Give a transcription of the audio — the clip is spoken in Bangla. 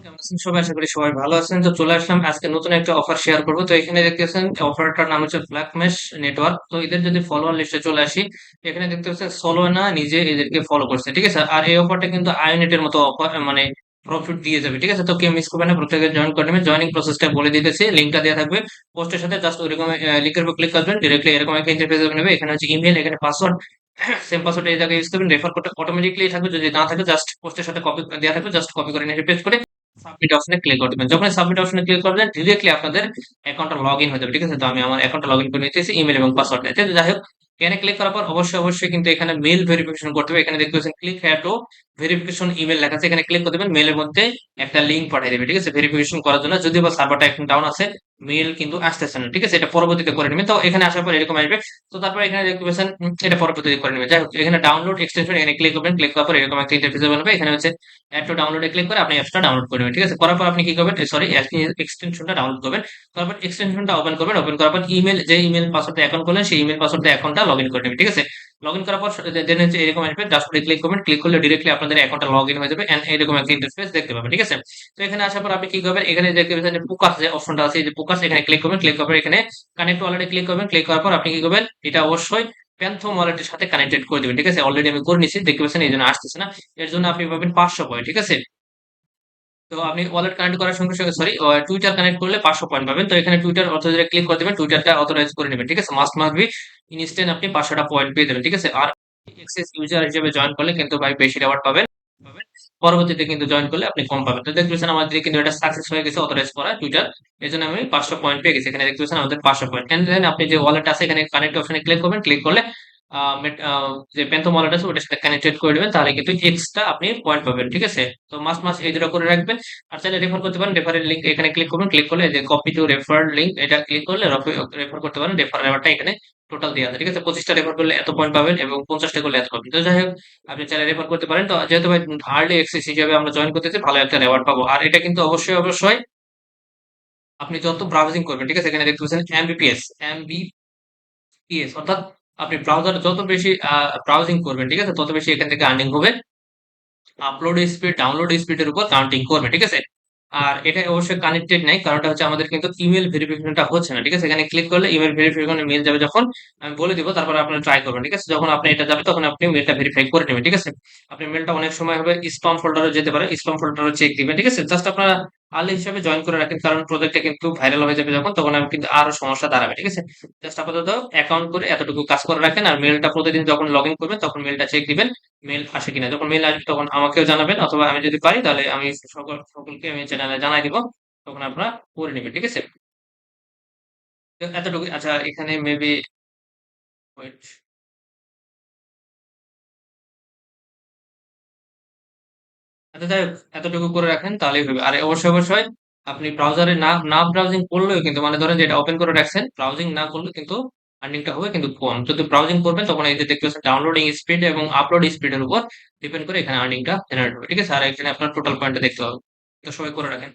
কেমন আছেন সবাই? আশা করি সবাই ভালো আছেন। তো চলে আসলাম আজকে নতুন একটা অফার শেয়ার করব। তো এখানে দেখতেছেন অফারটার নাম হচ্ছে ব্ল্যাকমেশ নেটওয়ার্ক। তো এদের যদি ফলোয়ার লিস্টে চলে আসি, এখানে দেখতে পাচ্ছেন সলোনা নিজে এদেরকে ফলো করছে, ঠিক আছে? আর এই অফারটা কিন্তু আইনেটের মতো অফার, মানে প্রফিট দিয়ে যাবে, ঠিক আছে? তো কেউ মিস করবে না, প্রত্যেকে জয়েন করে নেবেন। জয়েনিং প্রসেসটা বলে দিতেছি, লিঙ্কটা দেওয়া থাকবে পোস্টের সাথে। জাস্ট ওইরকম লিঙ্কের উপর ক্লিক করবেন, ডিরেক্টলি এরকম একটা ইন্টারফেস নেবে। এখানে হচ্ছে ইমেল, এখানে পাসওয়ার্ড, সেম পাসওয়ার্ড এই জায়গায় ইউজ করবেন। রেফার করতে অটোমেটিকলি থাকবে, যদি না থাকে জাস্ট পোস্টের সাথে কপি দেওয়া থাকবে, জাস্ট কপি করে নিয়ে পেস্ট করে সাবমিট অপশনে ক্লিক করে দিবেন। যখন সাবমিট অপশনে ক্লিক করবেন, ডিরেক্টলি আপনাদের অ্যাকাউন্টটা লগ ইন হয়ে যাবে, ঠিক আছে? তো আমি আমার অ্যাকাউন্টটা লগ ইন করে নিতেছি ইমেল এবং পাসওয়ার্ড দিয়ে। তো যাই হোক, এখানে ক্লিক করার পর অবশ্যই কিন্তু এখানে মেল ভেরিফিকেশন করতে হবে। এখানে দেখতে পাচ্ছেন click here two verification email লেখা আছে, এখানে ক্লিক করে দেবেন। মেলের মধ্যে একটা লিঙ্ক পাঠিয়ে দেবে, ঠিক আছে? ভেরিফিকেশন করার জন্য। যদিও বা সার্ভারটা এখন ডাউন আছে, মেল কিন্তু আসতেছে না, ঠিক আছে? এটা পরবর্তীতে করে নেবেন। তো এখানে আসার পর এরকম আসবে। তো তারপর এখানে দেখতে পাচ্ছেন এটা পরবর্তীতে করে নেবেন। যাই হোক, এখানে ডাউনলোড এক্সটেনশন, এখানে ক্লিক করবেন। ক্লিক করার পর এরকম একটা ইন্টারফেস বানাবে। এখানে হচ্ছে অ্যাড টু ডাউনলোডে ক্লিক করে আপনি অ্যাপসটা ডাউনলোড করে নেবেন, ঠিক আছে? করার পর আপনি কি করবেন, সরি, এক্সটেনশনটা ডাউনলোড করবেন। তারপর এক্সটেনশনটা ওপেন করবেন। ওপেন করার পর ইমেল, যে ইমেল পাসওয়ার্ড দিয়ে অ্যাকাউন্ট করলেন, সেই ইমেল পাসওয়ার্ড দিয়ে অ্যাকাউন্টটা লগ ইন করে নেবেন, ঠিক আছে? লগ ইন করার পর দেন হচ্ছে এরকম আসবে। ড্যাশবোর্ডে ক্লিক করবেন। ক্লিক করলে ডিরেক্টলি আপনাদের অ্যাকাউন্টটা লগ ইন হয়ে যাবে এন্ড এরকম একটা ইন্টারফেস দেখতে পাবেন, ঠিক আছে? তো এখানে আসার পর আপনি কি করবেন, এখানে দেখতে পাচ্ছেন যে ফোকাস যে অপশনটা আছে, এই যে ফোকাস, এখানে ক্লিক করবেন। ক্লিক করার পর এখানে কানেক্ট ওয়ালেটে ক্লিক করবেন। ক্লিক করার পর আপনি কি করবেন, এটা অবশ্যই প্যান্থম ওয়ালেটের সাথে কানেক্টেড করে দিবেন, ঠিক আছে? অলরেডি আমি করে নিছি, দেখতে পাচ্ছেন এই জন্য আসতেছে না। এর জন্য আপনি পাবেন 500 পয়েন্ট, ঠিক আছে? তো আপনি ওয়ালেট কানেক্ট করার সঙ্গে সঙ্গে, সরি, টুইটার কানেক্ট করলে 500 পয়েন্ট পাবেন। তো এখানে টুইটার অথরাইজে ক্লিক করে দিবেন, টুইটারটা অথরাইজ করে নেবেন, ঠিক আছে? মাস্ট বি ইনস্ট্যান্ট আপনি 500টা পয়েন্ট পেয়ে যাবেন, ঠিক আছে? আর এক্সেস ইউজার হিসেবে জয়েন করলে কিন্তু ভাই বেশি রিওয়ার্ড পাবেন। পরবর্তীতে কিন্তু জয়েন করলে আপনি কম পাবেন। তো দেখতেছেন আমাদের কিন্তু এটা সাকসেস হয়ে গেছে, অথরাইজ করা টুইটার। এজন্য আমি 500 পয়েন্ট পেয়ে গেছি। এখানে দেখতেছেন আমাদের 500 পয়েন্ট। এন্ড দেন আপনি যে ওয়ালেট আছে, এখানে কানেক্ট অপশনে ক্লিক করবেন। ক্লিক করলে যে পেন্থম ওয়ালেট আছে ওটার সাথে কানেক্টেড করে দেবেন, তাহলে কিন্তু এক্সট্রা আপনি পয়েন্ট পাবেন, ঠিক আছে? তো মাস এই দুটো করে রাখবেন। আর চাইলে রেফার করতে পারেন, রেফারের লিঙ্ক এখানে ক্লিক করবেন। ক্লিক করলে যে কপি টু রেফার লিঙ্ক, এটা ক্লিক করলে রেফার করতে পারেন। রেফারটা এখানে টোটাল দেওয়া আছে, ঠিক আছে? 25টা রেফার করলে এত পয়েন্ট পাবেন এবং 50টা করলে এত পাবেন। তো যাই হোক, আপনি চাইলে রেফার করতে পারেন। তো যেহেতু ভাই আর্লি অ্যাক্সেস হিসেবে আমরা জয়েন করতেছি, ভালো একটা রেওয়ার্ড পাবো। আর এটা কিন্তু অবশ্যই আপনি যত ব্রাউজিং করবেন, ঠিক আছে? এখানে দেখতে পাচ্ছেন এমবিপিএস, অর্থাৎ আপনি ব্রাউজারে যত বেশি ব্রাউজিং করবেন, ঠিক আছে, তত বেশি এখান থেকে আর্নিং হবে। আপলোড স্পিড, ডাউনলোড স্পিডের উপর কাউন্টিং করবে, ঠিক আছে? আর এটা অবশ্যই কানেক্টেড নাই, কারণটা হচ্ছে আমাদের কিন্তু ইমেল ভেরিফিকেশনটা হচ্ছে না, ঠিক আছে? এখানে ক্লিক করলে ইমেল ভেরিফিকেশন মেল যাবে, যখন আমি বলে দিব তারপর আপনি ট্রাই করবেন, ঠিক আছে? যখন আপনি এটা যাবে তখন আপনি মেলটা ভেরিফাই করে নেবেন, ঠিক আছে? আপনি মেলটা অনেক সময় হবে স্প্যাম ফোল্ডারে যেতে পারে, স্প্যাম ফোল্ডারে চেক দিবেন, ঠিক আছে? জাস্ট আপনারা আর্লি হিসাবে জয়েন করে রাখেন, কারণ প্রজেক্টটা কিন্তু ভাইরাল হয়ে যাবে যখন, তখন আমি কিন্তু আরো সমস্যা দাঁড়াবে, ঠিক আছে? জাস্ট আপাতত অ্যাকাউন্ট করে এতটুকু কাজ করে রাখেন। আর মেলটা প্রতিদিন যখন লগ ইন করবেন তখন মেলটা চেক দিবেন, মেল আসে কিনা। যখন মেল আসবে তখন আমাকেও জানাবেন, অথবা আমি যদি পারি তাহলে আমি সকলকে আমি চ্যানেলে জানাই দিব, তখন আপনারা করে নেবেন, ঠিক আছে? তো এতটুকু। আচ্ছা, এখানে মেবি ওয়েট, আচ্ছা যাই হোক, এতটুকু করে রাখেন তাহলেই হবে। আর অবশ্যই আপনি ব্রাউজারে না না ব্রাউজিং করলেও কিন্তু, মানে ধরেন যে এটা ওপেন করে রাখছেন, ব্রাউজিং না করলে কিন্তু আর্নিংটা হবে কিন্তু কম। যদি ব্রাউজিং করবেন তখন এই যে দেখতে পাচ্ছেন ডাউনলোডিং স্পিড এবং আপলোড স্পিডের উপর ডিপেন্ড করে এখানে আর্নিংটা জেনারেট হবে, ঠিক আছে? আর এখানে আপনার টোটাল পয়েন্টটা দেখতে হবে। তো সবাই করে রাখেন।